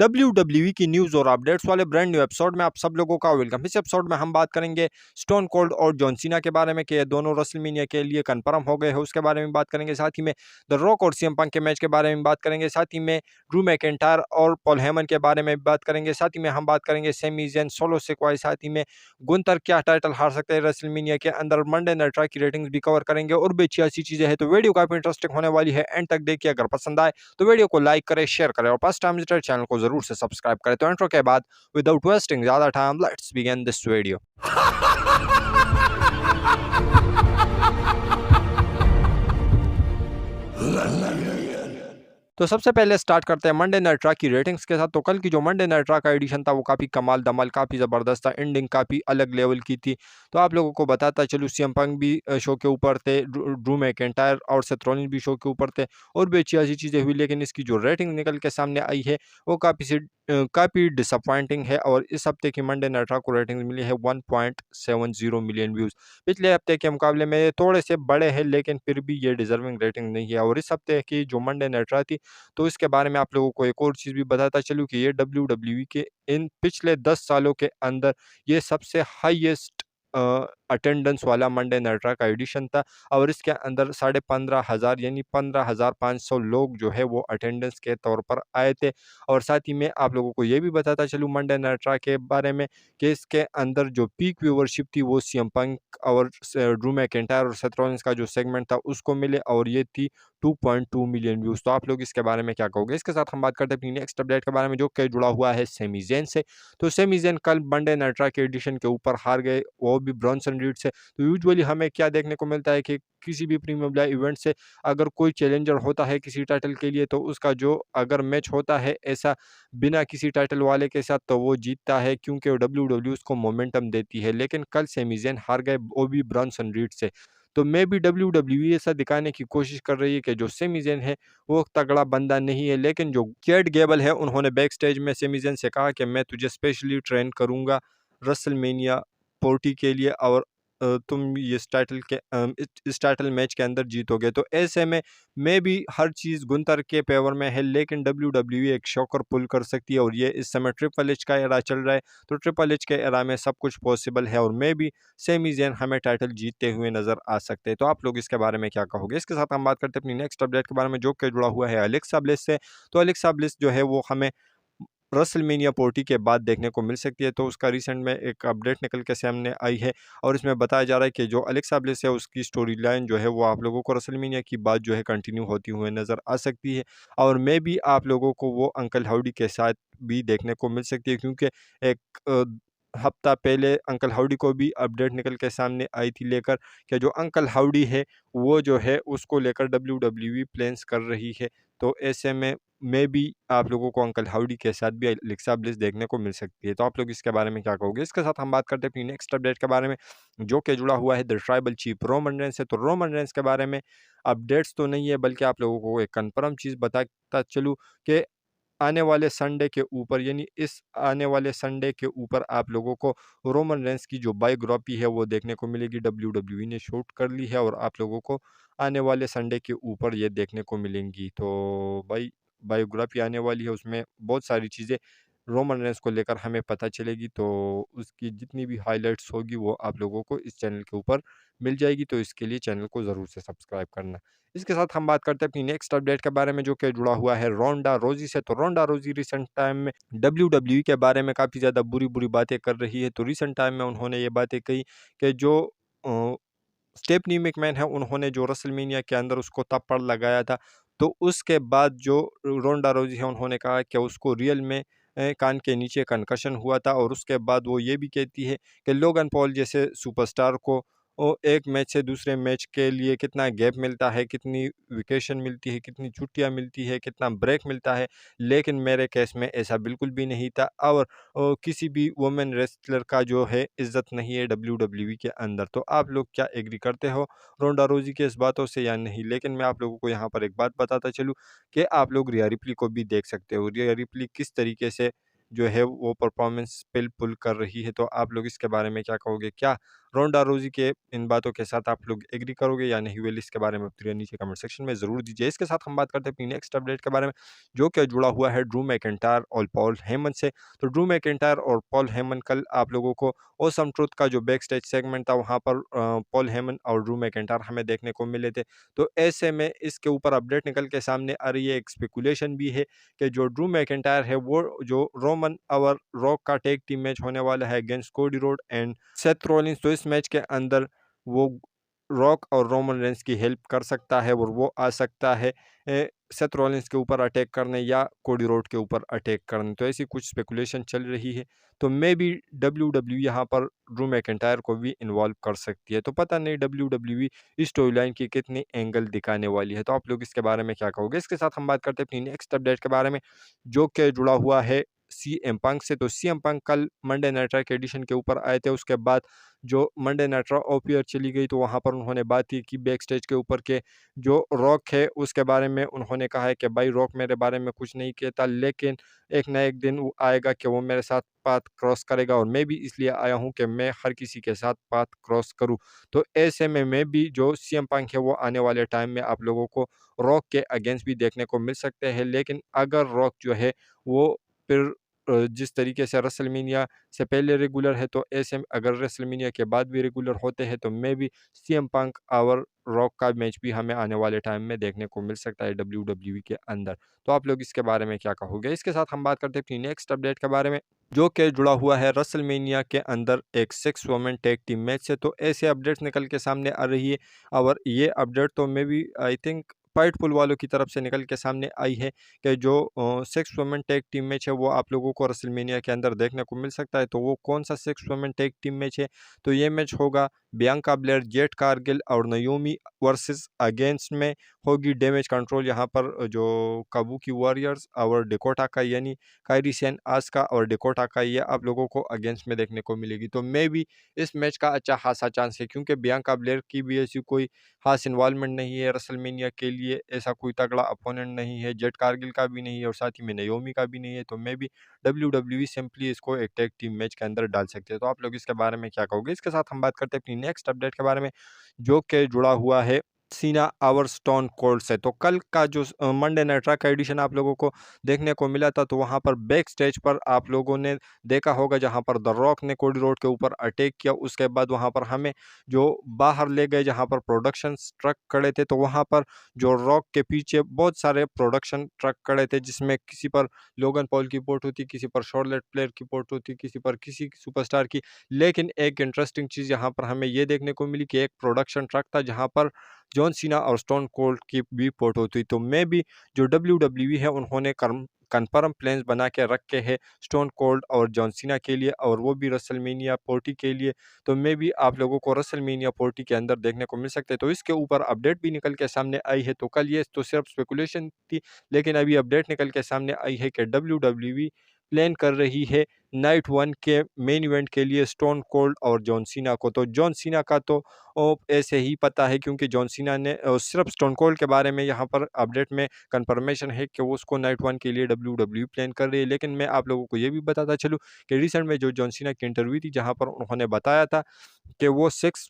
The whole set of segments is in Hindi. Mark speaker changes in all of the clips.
Speaker 1: WWE की न्यूज़ और अपडेट्स वाले ब्रांड न्यू एपिसोड में आप सब लोगों का वेलकम। इस एपिसोड में हम बात करेंगे स्टोन कोल्ड और जॉन सीना के बारे में कि ये दोनों रेसलमेनिया के लिए कंफर्म हो गए हैं, उसके बारे में बात करेंगे। साथ ही में द रॉक और सीएम पंक के मैच के बारे में बात करेंगे। साथ ही में ड्रू मैकिंटायर और पॉल हेमन के बारे में बात करेंगे। साथ ही में हम बात करेंगे सेमी ज़ेन, सोलो सिक्वा। साथ ही में गुंतर क्या टाइटल हार सकते हैं रेसलमेनिया के अंदर। मंडे नाइट रॉ की रेटिंग्स भी कवर करेंगे और भी अच्छी चीज़ें हैं, तो वीडियो काफ़ी इंटरेस्टिंग होने वाली है। एंड तक देखिए, अगर पसंद आए तो वीडियो को लाइक करें, शेयर करें और फर्स्ट टाइम विजिटर चैनल को जरूर से सब्सक्राइब करें। तो इंट्रो के बाद विदाउट वेस्टिंग ज्यादा time let's begin this video. तो सबसे पहले स्टार्ट करते हैं मंडे नाइट रॉ की रेटिंग्स के साथ। तो कल की जो मंडे नाइट रॉ का एडिशन था वो काफ़ी कमाल धमाल, काफ़ी ज़बरदस्त था। एंडिंग काफ़ी अलग लेवल की थी। तो आप लोगों को बताता चलूँ, सीएम पंक भी शो के ऊपर थे, ड्रू मैकिंटायर और सेथ रॉलिंस भी शो के ऊपर थे और भी अच्छी चीज़ें हुई। लेकिन इसकी जो रेटिंग निकल के सामने आई है वो काफ़ी डिसअपॉइंटिंग है। और इस हफ्ते की मंडे नाइट रॉ को रेटिंग मिली है 1.70 मिलियन व्यूज़। पिछले हफ्ते के मुकाबले में ये थोड़े से बड़े हैं, लेकिन फिर भी ये डिजर्विंग रेटिंग नहीं है। और इस हफ्ते की जो मंडे नाइट रॉ थी, तो इसके बारे में आप लोगों को एक और चीज़ भी बताता चलूँ कि ये डब्ल्यूडब्ल्यूई के इन पिछले 10 सालों के अंदर ये सबसे हाईएस्ट अटेंडेंस वाला मंडे नाइट रॉ का एडिशन था। और इसके अंदर 15,500 यानी 15,500 लोग जो है वो अटेंडेंस के तौर पर आए थे। और साथ ही में आप लोगों को ये भी बताता चलूँ मंडे नाइट रॉ के बारे में कि इसके अंदर जो पीक व्यूवरशिप थी वो सीएम पंक और ड्रू मैकिंटायर और सेथ रॉलिंस का जो सेगमेंट था उसको मिले, और ये थी 2.2 मिलियन व्यूज़। तो आप लोग इसके बारे में क्या कहोगे? इसके साथ हम बात करते हैं अपनी नेक्स्ट अपडेट के बारे में, जो कि जुड़ा हुआ है सेमी ज़ेन से। तो सेमी ज़ेन कल मंडे नाइट रॉ के एडिशन के ऊपर हार गए, वो भी ब्रॉन्सन रीड से। तो यूजुअली हमें क्या देखने को मिलता है कि किसी भी प्रीमियम लाइव इवेंट से अगर कोई चैलेंजर होता है किसी टाइटल के लिए, तो उसका जो अगर मैच होता है ऐसा बिना किसी टाइटल वाले के साथ, तो वो जीतता है, क्योंकि डब्ल्यूडब्ल्यू उसको मोमेंटम देती है। लेकिन कल सेमी ज़ेन हार गए, वो भी ब्रॉन्सन रीड से। तो मे बी डब्ल्यूडब्ल्यूई ऐसा दिखाने की कोशिश कर रही है कि जो सेमी ज़ेन है वो तगड़ा बंदा नहीं है। लेकिन जो कैट गेबल है, उन्होंने बैक स्टेज में सेमी ज़ेन से कहा कि मैं तुझे स्पेशली ट्रेन करूंगा रेसलमेनिया 40 के लिए, और तुम इस टाइटल मैच के अंदर जीतोगे। तो ऐसे में मे बी हर चीज़ गुंतर के फेवर में है, लेकिन डब्ल्यूडब्ल्यूई एक शॉकर पुल कर सकती है। और ये इस समय ट्रिपल एच का एरा चल रहा है, तो ट्रिपल एच के एरा में सब कुछ पॉसिबल है। और मे बी सेमी ज़ेन हमें टाइटल जीतते हुए नजर आ सकते हैं। तो आप लोग इसके बारे में क्या कहोगे? इसके साथ हम बात करते हैं अपनी नेक्स्ट अपडेट के बारे में, जो कि जुड़ा हुआ है अलेक्सा ब्लिस से। तो अलेक्सा ब्लिस जो है वो हमें रेसलमेनिया 40 के बाद देखने को मिल सकती है। तो उसका रिसेंट में एक अपडेट निकल के सामने आई है, और इसमें बताया जा रहा है कि जो अलेक्सा ब्लिस है उसकी स्टोरी लाइन जो है वो आप लोगों को रेसलमेनिया की बात जो है कंटिन्यू होती हुई नज़र आ सकती है। और मे भी आप लोगों को वो अंकल हाउडी के साथ भी देखने को मिल सकती है, क्योंकि एक हफ्ता पहले अंकल हाउडी को भी अपडेट निकल के सामने आई थी लेकर कि जो अंकल हाउडी है वो जो है उसको लेकर डब्ल्यूडब्ल्यूई प्लान्स कर रही है। तो ऐसे में भी आप लोगों को अंकल हाउडी के साथ भी एलेक्सा ब्लिस देखने को मिल सकती है। तो आप लोग इसके बारे में क्या कहोगे? इसके साथ हम बात करते हैं अपनी नेक्स्ट अपडेट के बारे में, जो कि जुड़ा हुआ है the tribal chief Roman Reigns से। तो रोमन रेंस के बारे में अपडेट्स तो नहीं है, बल्कि आप लोगों को एक कन्फर्म चीज़ बताता चलूँ कि आने वाले संडे के ऊपर, यानी इस आने वाले संडे के ऊपर आप लोगों को रोमन रेंस की जो बायोग्राफी है वो देखने को मिलेगी। डब्ल्यूडब्ल्यूई ने शूट कर ली है और आप लोगों को आने वाले संडे के ऊपर ये देखने को मिलेंगी। तो बायोग्राफी आने वाली है, उसमें बहुत सारी चीज़ें रोमन रेंस को लेकर हमें पता चलेगी। तो उसकी जितनी भी हाइलाइट्स होगी वो आप लोगों को इस चैनल के ऊपर मिल जाएगी। तो इसके लिए चैनल को ज़रूर से सब्सक्राइब करना। इसके साथ हम बात करते हैं अपनी नेक्स्ट अपडेट के बारे में, जो कि जुड़ा हुआ है रोंडा रोजी से। तो रोंडा रोजी रिसेंट टाइम में डब्ल्यूडब्ल्यूई के बारे में काफ़ी ज़्यादा बुरी बुरी बातें कर रही है। तो रिसेंट टाइम में उन्होंने ये बातें कही कि जो स्टेफनी मैकमैन है, उन्होंने जो रेसलमेनिया के अंदर उसको थप्पड़ लगाया था, तो उसके बाद जो रोंडा रोजी है उन्होंने कहा कि उसको रियल में कान के नीचे कंकशन हुआ था। और उसके बाद वो ये भी कहती है कि लोगन पॉल जैसे सुपरस्टार को एक मैच से दूसरे मैच के लिए कितना गैप मिलता है, कितनी वेकेशन मिलती है, कितनी छुट्टियां मिलती है, कितना ब्रेक मिलता है। लेकिन मेरे केस में ऐसा बिल्कुल भी नहीं था, और किसी भी वुमेन रेसलर का जो है इज्जत नहीं है डब्ल्यूडब्ल्यूई के अंदर। तो आप लोग क्या एग्री करते हो रोंडा रोजी के इस बातों से या नहीं? लेकिन मैं आप लोगों को यहाँ पर एक बात बताता चलूँ कि आप लोग रिया रिप्ली को भी देख सकते हो। रिया रिप्ली किस तरीके से जो है वो परफॉर्मेंस पिल पुल कर रही है। तो आप लोग इसके बारे में क्या कहोगे? क्या रोंडा रोजी के इन बातों के साथ आप लोग एग्री करोगे या नहीं? वेल इसके बारे में अपनी नीचे कमेंट सेक्शन में ज़रूर दीजिए। इसके साथ हम बात करते हैं अपनी नेक्स्ट अपडेट के बारे में, जो कि जुड़ा हुआ है ड्रू मैकिंटायर और पॉल हेमन से। तो ड्रू मैकिंटायर और पॉल हेमन कल आप लोगों को ऑसम ट्रुथ का जो बैक स्टेज सेगमेंट था वहाँ पर पॉल हेमन और ड्रू मैकिंटायर हमें देखने को मिले थे। तो ऐसे में इसके ऊपर अपडेट निकल के सामने आ रही है, एक स्पेकुलेशन भी है कि जो ड्रू मैकिंटायर है वो जो रोमन और रॉक का टैग टीम मैच होने वाला है अगेंस्ट कोडी रोड एंड सेथ रॉलिंस। तो इस मैच के अंदर वो रॉक और रोमन रेंस की हेल्प कर सकता है और वो आ सकता है सेथ रॉलिंस के ऊपर अटैक करने या कोडी रोड के ऊपर अटैक करने। तो ऐसी कुछ स्पेकुलेशन चल रही है। तो मे बी डब्ल्यू यहाँ पर ड्रू मैकिंटायर को भी इन्वॉल्व कर सकती है। तो पता नहीं डब्ल्यू इस स्टोरी लाइन की कितनी एंगल दिखाने वाली है। तो आप लोग इसके बारे में क्या कहोगे? इसके साथ हम बात करते हैं अपनी नेक्स्ट अपडेट के बारे में, जो कि जुड़ा हुआ है सीएम पंक से। तो सीएम पंक कल मंडे नाइट रॉ के एडिशन के ऊपर आए थे। उसके बाद जो मंडे नाइट रॉ ओपीआर चली गई तो वहाँ पर उन्होंने बात की कि बैक स्टेज के ऊपर के जो रॉक है उसके बारे में उन्होंने कहा है कि भाई रॉक मेरे बारे में कुछ नहीं कहता, लेकिन एक ना एक दिन वो आएगा कि वो मेरे साथ पाथ क्रॉस करेगा और मैं भी इसलिए आया हूँ कि मैं हर किसी के साथ पाथ क्रॉस करूँ। तो ऐसे में मैं भी जो सीएम पंक है वो आने वाले टाइम में आप लोगों को रॉक के अगेंस्ट भी देखने को मिल सकते हैं। लेकिन अगर रॉक जो है वो फिर जिस तरीके से रेसलमेनिया से पहले रेगुलर है, तो ऐसे में अगर रेसलमेनिया के बाद भी रेगुलर होते हैं तो मे बी सीएम पंक और रॉक का मैच भी हमें आने वाले टाइम में देखने को मिल सकता है डब्ल्यूडब्ल्यूई के अंदर। तो आप लोग इसके बारे में क्या कहोगे? इसके साथ हम बात करते हैं अपनी नेक्स्ट अपडेट के बारे में, जो कि जुड़ा हुआ है रेसलमेनिया के अंदर एक 6 वुमेन टैग टीम मैच से। तो ऐसे अपडेट्स निकल के सामने आ रही है और ये अपडेट तो maybe I think fight pull वालों की तरफ से निकल के सामने आई है कि जो 6 वुमेन टैग टीम मैच है वो आप लोगों को रेसलमेनिया के अंदर देखने को मिल सकता है। तो वो कौन सा 6 वुमेन टैग टीम मैच है? तो ये मैच होगा बियांका ब्लेयर, जेट कारगिल और नयोमी वर्सेस अगेंस्ट में होगी डैमेज कंट्रोल, यहाँ पर जो काबुकी वॉरियर्स और डेकोटा का यानी कायरी सेन, आस्का और डेकोटा का ये आप लोगों को अगेंस्ट में देखने को मिलेगी। तो मे बी इस मैच का अच्छा खासा चांस है क्योंकि बियांका ब्लेयर की भी ऐसी कोई खास इन्वॉल्वमेंट नहीं है रेसलमेनिया के लिए, ऐसा कोई तगड़ा अपोनेंट नहीं है, जेट कारगिल का भी नहीं है और साथ ही में नयोमी का भी नहीं है। तो मे बी डब्ल्यू सिंपली इसको एक टैग टीम मैच के अंदर डाल सकते हैं। तो आप लोग इसके बारे में क्या कहोगे? इसके साथ हम बात करते हैं अपनी नेक्स्ट अपडेट के बारे में, जो कि जुड़ा हुआ है सीना आवर स्टोन कोल्ड से। तो कल का जो मंडे नाइट रॉ का एडिशन आप लोगों को देखने को मिला था, तो वहाँ पर बैक स्टेज पर आप लोगों ने देखा होगा जहाँ पर द रॉक ने कोडी रोड के ऊपर अटैक किया। उसके बाद वहाँ पर हमें जो बाहर ले गए जहाँ पर प्रोडक्शन ट्रक खड़े थे, तो वहाँ पर जो रॉक के पीछे बहुत सारे प्रोडक्शन ट्रक खड़े थे, जिसमें किसी पर लोगन पॉल की पोर्ट होती, किसी पर शॉर्लेट प्लेयर की पोर्ट होती, किसी पर किसी सुपरस्टार की। लेकिन एक इंटरेस्टिंग चीज़ यहाँ पर हमें ये देखने को मिली कि एक प्रोडक्शन ट्रक था जहाँ पर जॉन सीना और स्टोन कोल्ड की भी पोर्ट होती। तो मे बी जो डब्ल्यू है उन्होंने कन्फर्म प्लान्स बना के रखे हैं स्टोन कोल्ड और जॉन सीना के लिए, और वो भी रेसलमेनिया 40 के लिए। तो मे बी आप लोगों को रेसलमेनिया 40 के अंदर देखने को मिल सकते हैं। तो इसके ऊपर अपडेट भी निकल के सामने आई है। तो कल ये तो सिर्फ स्पेकुलेशन थी, लेकिन अभी अपडेट निकल के सामने आई है कि डब्ल्यू प्लान कर रही है नाइट 1 के मेन इवेंट के लिए स्टोन कोल्ड और जॉन सीना को। तो जॉन सीना का तो ऐसे ही पता है क्योंकि जॉन सीना ने सिर्फ स्टोन कोल्ड के बारे में यहाँ पर अपडेट में कंफर्मेशन है कि वो उसको नाइट 1 के लिए डब्ल्यू प्लान कर रही है। लेकिन मैं आप लोगों को ये भी बताता चलूँ कि रिसेंट में जो जॉन सीना की इंटरव्यू थी जहाँ पर उन्होंने बताया था कि वो 6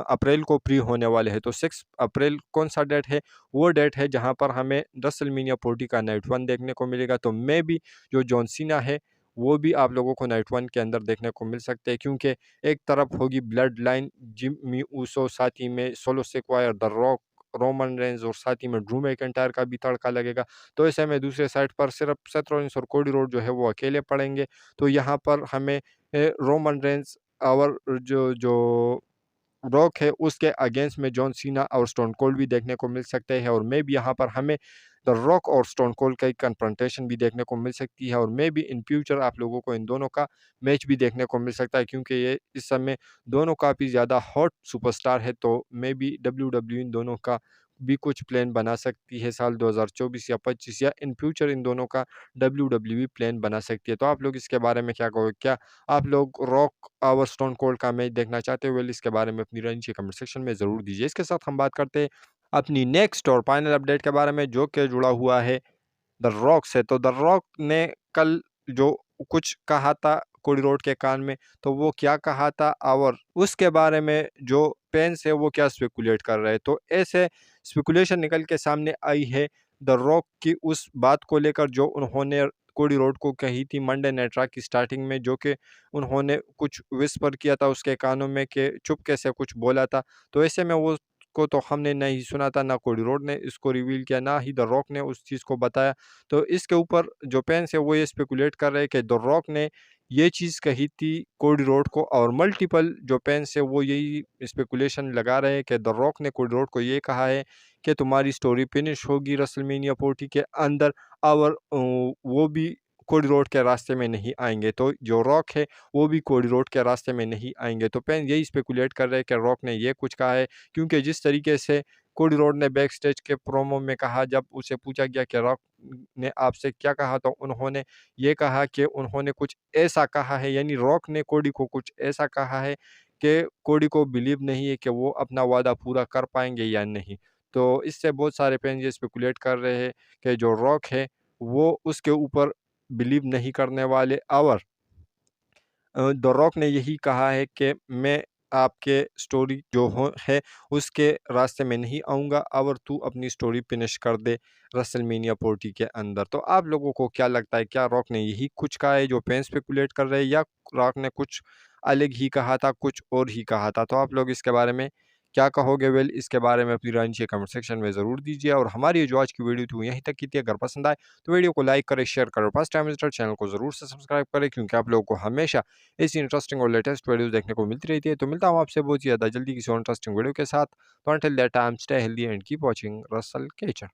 Speaker 1: अप्रैल को फ्री होने वाले हैं। तो 6 अप्रैल कौन सा डेट है? वो डेट है जहाँ पर हमें रेसलमेनिया 40 का नाइट 1 देखने को मिलेगा। तो मे बी जो जॉन सीना है वो भी आप लोगों को नाइट 1 के अंदर देखने को मिल सकते हैं, क्योंकि एक तरफ होगी ब्लड लाइन जिमी ऊसो, साथ ही में solo secure, the rock, Roman Reigns और साथ ही में ड्रू मैकिंटायर का भी तड़का लगेगा। तो ऐसे में दूसरे साइड पर सिर्फ सेथ रॉलिंस और कोडी रोड जो है वो अकेले पड़ेंगे। तो यहाँ पर हमें रोमन रेंज और जो जो रॉक है उसके अगेंस्ट में जॉन सीना और स्टोन कोल्ड भी देखने को मिल सकते हैं, और मे भी यहाँ पर हमें द रॉक और स्टोन कोल्ड का एक कन्फ्रंटेशन भी देखने को मिल सकती है, और मे भी इन फ्यूचर आप लोगों को इन दोनों का मैच भी देखने को मिल सकता है, क्योंकि ये इस समय दोनों काफ़ी ज़्यादा हॉट सुपरस्टार है। तो मे भी डब्ल्यू इन दोनों का भी कुछ प्लान बना सकती है साल 2024 या 25, या इन फ्यूचर इन दोनों का डब्ल्यू प्लान बना सकती है। तो आप लोग इसके बारे में क्या कहोगे? क्या आप लोग रॉक और स्टोन कोल्ड का मैच देखना चाहते हो? वेल इसके बारे में अपनी राय नीचे कमेंट सेक्शन में ज़रूर दीजिए। इसके साथ हम बात करते हैं अपनी नेक्स्ट और फाइनल अपडेट के बारे में, जो कि जुड़ा हुआ है द रॉक से। तो द रॉक ने कल जो कुछ कहा था कोडी रोड के कान में, तो वो क्या कहा था और उसके बारे में जो फैंस है वो क्या स्पेकुलेट कर रहे हैं। तो ऐसे स्पेकुलेशन निकल के सामने आई है द रॉक की उस बात को लेकर जो उन्होंने कोडी रोड को कही थी मंडे नाइट रॉ की स्टार्टिंग में, जो कि उन्होंने कुछ विस्पर किया था उसके कानों में कि चुपके से कुछ बोला था। तो ऐसे में वो को तो हमने नहीं सुना था, ना कोडी रोड ने इसको रिवील किया, ना ही द रॉक ने उस चीज़ को बताया। तो इसके ऊपर जो फैंस है वो ये स्पेकुलेट कर रहे हैं कि द रॉक ने ये चीज़ कही थी कोडी रोड को, और मल्टीपल जो फैंस है वो यही स्पेकुलेशन लगा रहे हैं कि द रॉक ने कोडी रोड को ये कहा है कि तुम्हारी स्टोरी फिनिश होगी रेसलमेनिया 40 के अंदर, और वो भी कोडी रोड के रास्ते में नहीं आएंगे। तो जो रॉक है वो भी कोडी रोड के रास्ते में नहीं आएंगे। तो फैन यही स्पेकुलेट कर रहे हैं कि रॉक ने ये कुछ कहा है, क्योंकि जिस तरीके से कोडी रोड ने बैक स्टेज के प्रोमो में कहा, जब उसे पूछा गया कि रॉक ने आपसे क्या कहा, तो उन्होंने ये कहा कि उन्होंने कुछ ऐसा कहा है, यानी रॉक ने कोडी को कुछ ऐसा कहा है कि कोडी को बिलीव नहीं है कि वो अपना वादा पूरा कर पाएंगे या नहीं। तो इससे बहुत सारे फैन ये स्पेकुलेट कर रहे हैं कि जो रॉक है वो उसके ऊपर बिलीव नहीं करने वाले, और द रॉक ने यही कहा है कि मैं आपके स्टोरी जो हो है उसके रास्ते में नहीं आऊँगा, और तू अपनी स्टोरी फिनिश कर दे रेसलमेनिया 40 के अंदर। तो आप लोगों को क्या लगता है, क्या रॉक ने यही कुछ कहा है जो फैंस स्पेकुलेट कर रहे हैं, या रॉक ने कुछ अलग ही कहा था, कुछ और ही कहा था? तो आप लोग इसके बारे में क्या कहोगे? वेल, इसके बारे में अपनी राय नीचे कमेंट सेक्शन में ज़रूर दीजिए, और हमारी ये जो आज की वीडियो थी वो यहीं तक की थी। अगर पसंद आए तो वीडियो को लाइक करें, शेयर करें, फर्स्ट टाइम विजिटर चैनल को ज़रूर से सब्सक्राइब करें, क्योंकि आप लोगों को हमेशा ऐसी इंटरेस्टिंग और लेटेस्ट वीडियोस देखने को मिलती रहती है। तो मिलता हूँ आपसे बहुत ही ज़्यादा जल्दी किसी और इंटरेस्टिंग वीडियो के साथ। तो until that time stay healthy and keep watching Russell केचर।